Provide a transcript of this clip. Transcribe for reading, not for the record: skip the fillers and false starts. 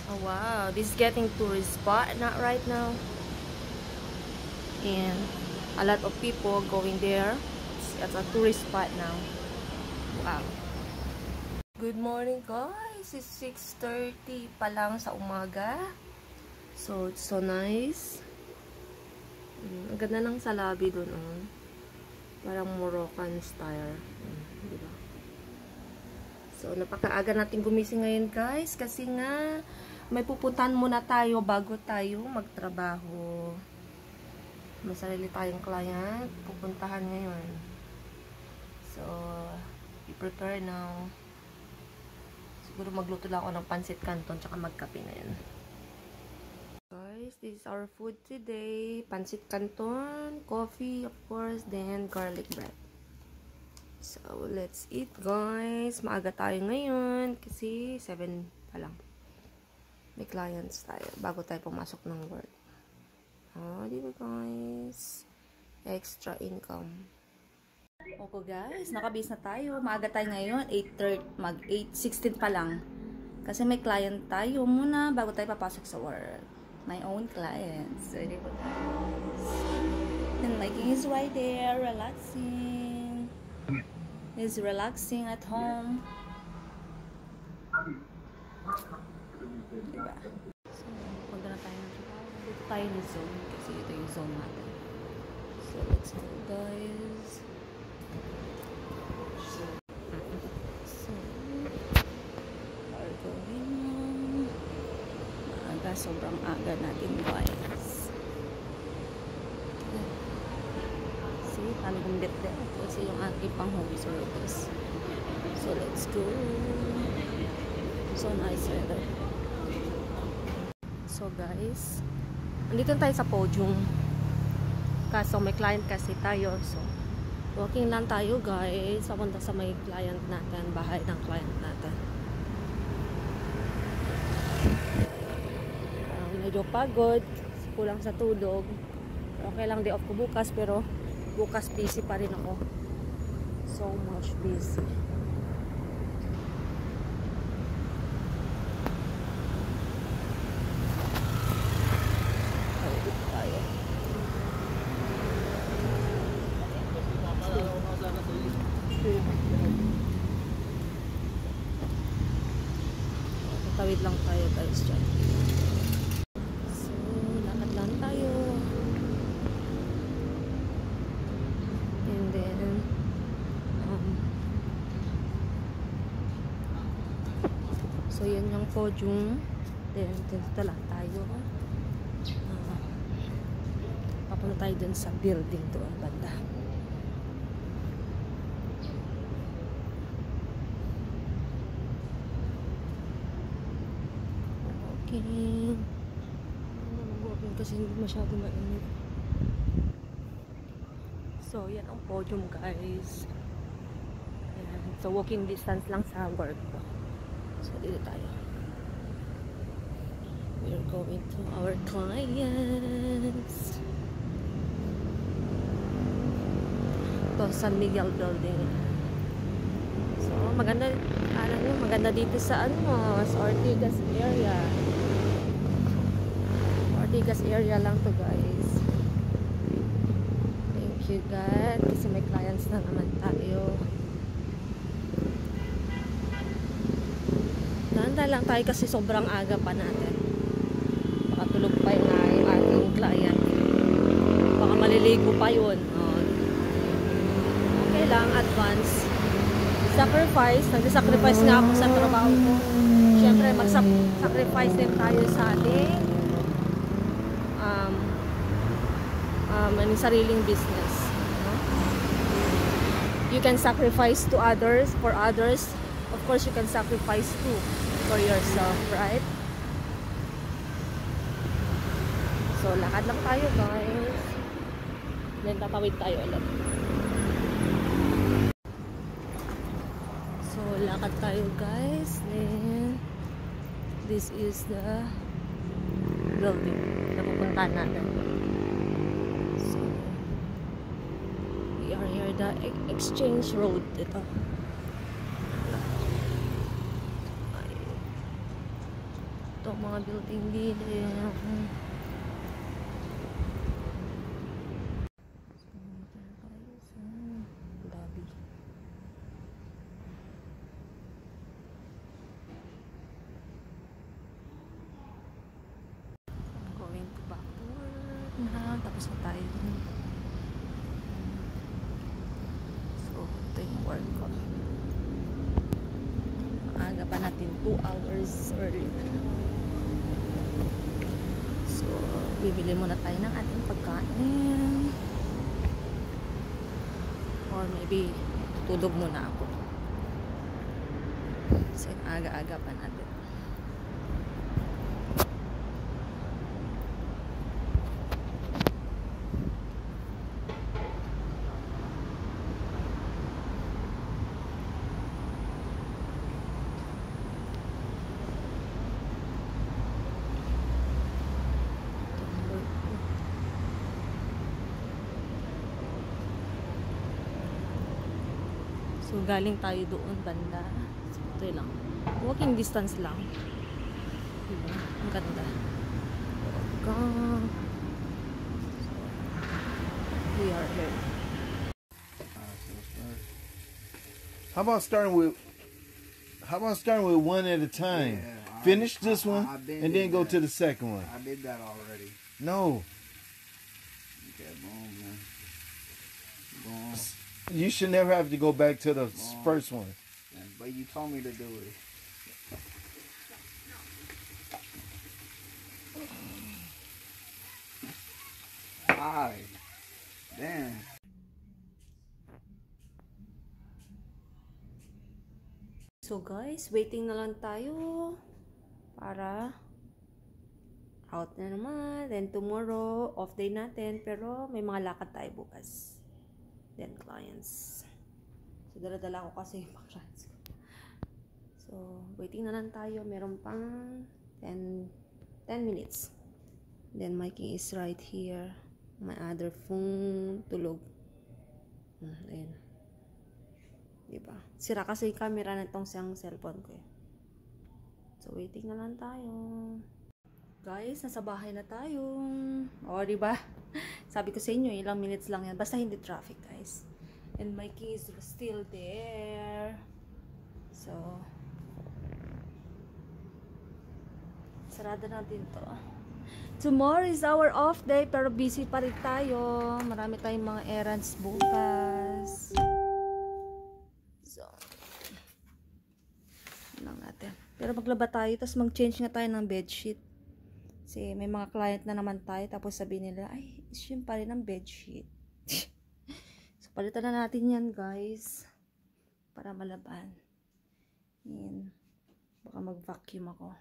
Oh wow, this is getting tourist spot, not right now. And a lot of people going there. It's a tourist spot now. Wow. Good morning guys. It's 6:30 pa lang sa umaga. So it's so nice. Ang ganda ng sa lobby dun, oh. Parang Moroccan style. Diba? So napakaaga natin gumising ngayon guys kasi nga may pupuntahan muna tayo bago tayo magtrabaho. May sarili tayong client pupuntahan ngayon. So be prepared now. Siguro magluto lang ako ng pancit canton tsaka magkape na yan. Guys, this is our food today. Pancit canton, coffee of course, then garlic bread. So let's eat guys. Maaga tayo ngayon kasi 7 pa lang. May clients tayo bago tayo pumasok ng work. Oh, di ba guys? Extra income. Okay guys, nakabase na tayo. Maaga tayo ngayon, 8:30, mag 8:16 pa lang. Kasi may client tayo muna bago tayo papasok sa work. My own clients. So, di ba guys? And my king is right there, relaxing. He's relaxing at home. Diba? So, punta na tayo ng trabaho. Dito tayo ng zone kasi ito yung zone natin. So, let's go guys. So, we're going on. Maaga, sobrang aga natin guys. See, paano kong depde? Kasi yung aking pang home service. So, let's go. So nice weather. So guys, andito tayo sa podium. Kaso may client kasi tayo. So, walking lang tayo guys. Papunta sa may client natin. Bahay ng client natin. Medyo pagod. Kulang sa tulog. Okay lang, day off ko bukas. Pero bukas busy pa rin ako. So much busy. Tawid lang tayo guys dyan. So, lakad lang tayo. And then, so yan yung podium. Then, dito lang tayo. Papunta tayo dun sa building doon banda. Walking kasi hindi masyado mainit. So, yan ang podium guys. Ayan. So, walking distance lang sa work ko. So, dito tayo. We're going to our clients. Ito, San Miguel building. So, maganda, alam nyo, maganda dito sa sa Ortigas area. Ortigas area lang to guys. Thank you God. Kasi may clients na naman tayo. Dahan-dahan lang tayo kasi sobrang aga pa natin. Baka tulog pa yung ating client. Baka maliligo pa yun. Okay lang, advance. Sacrifice. Nag-sacrifice nga ako sa trabaho ko. Siyempre, mag-sacrifice din tayo sa ating sariling business. You can sacrifice to others, for others. Of course, you can sacrifice too for yourself, right? So, lakad lang tayo, guys. Then, tatawid tayo ulit. So, lakad tayo, guys. Then, this is the building na pupuntahan natin. So, we are here, the Exchange Road. Ito. Ito mga building din. Lobby. I'm going to backward na. Tapos na tayo. So, ito yung work ko. Maaga pa natin 2 hours early. So, bibili muna tayo ng ating pagkain. Or maybe, tulog muna ako. Kasi aga-aga pa natin. So, galing tayo doon banda. So, ito lang. Walking distance lang. Diba? Ang ganda. So, we are here. How about starting with one at a time? Yeah, Finish this one been and then did go that. to the second one. I did that already. No, Okay, boom, man. Boom. you should never have to go back to the first one. But you told me to do it. Hi. Damn. So guys, waiting na lang tayo para out na naman. Then tomorrow, off day natin. Pero may mga lakad tayo bukas. Then clients. So dala-dala ko kasi yung clients ko. So, waiting na lang tayo. Meron pang 10 minutes. Then my king is right here. My other phone, tulog. Ayan. Diba? Sira kasi yung camera na itong siyang cellphone ko. So, waiting na lang tayo. Guys, nasa bahay na tayo. O, diba? Sabi ko sa inyo, ilang minutes lang yan. Basta hindi traffic, guys. And my key is still there. So, sarado natin to. Tomorrow is our off day, pero busy pa rin tayo. Marami tayong mga errands bukas. So, lang natin. Pero maglaba tayo, tapos mag-change nga tayo ng bedsheet. Kasi may mga client na naman tayo, tapos sabihin nila, ay, yun pa rin ang bedsheet. So, palitan na natin yan, guys. Para malaban. Yan. Baka mag-vacuum ako.